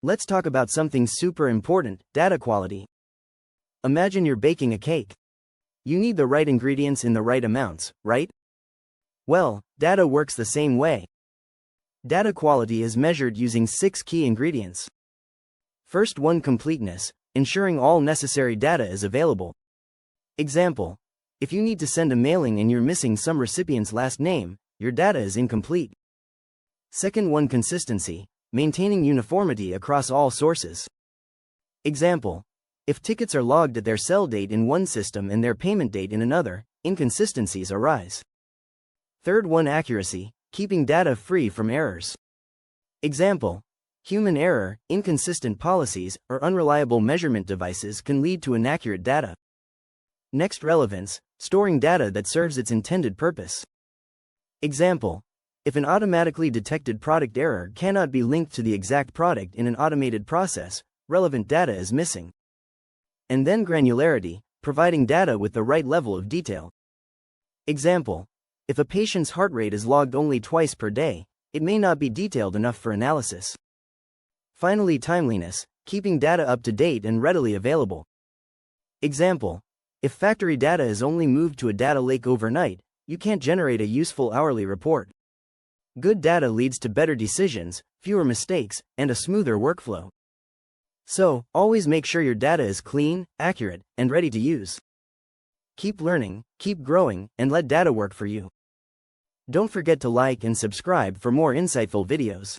Let's talk about something super important, data quality. Imagine you're baking a cake. You need the right ingredients in the right amounts, right? Well, data works the same way. Data quality is measured using 6 key ingredients. First one, completeness, ensuring all necessary data is available. Example: if you need to send a mailing and you're missing some recipient's last name, your data is incomplete. Second one, consistency, maintaining uniformity across all sources. Example: if tickets are logged at their sell date in one system and their payment date in another, inconsistencies arise. Third one, accuracy, keeping data free from errors. Example: human error, inconsistent policies, or unreliable measurement devices can lead to inaccurate data. Next, relevance, storing data that serves its intended purpose. Example: if an automatically detected product error cannot be linked to the exact product in an automated process, relevant data is missing. And then granularity, providing data with the right level of detail. Example: if a patient's heart rate is logged only twice per day, it may not be detailed enough for analysis. Finally, timeliness, keeping data up to date and readily available. Example: if factory data is only moved to a data lake overnight, you can't generate a useful hourly report. Good data leads to better decisions, fewer mistakes, and a smoother workflow. So, always make sure your data is clean, accurate, and ready to use. Keep learning, keep growing, and let data work for you. Don't forget to like and subscribe for more insightful videos.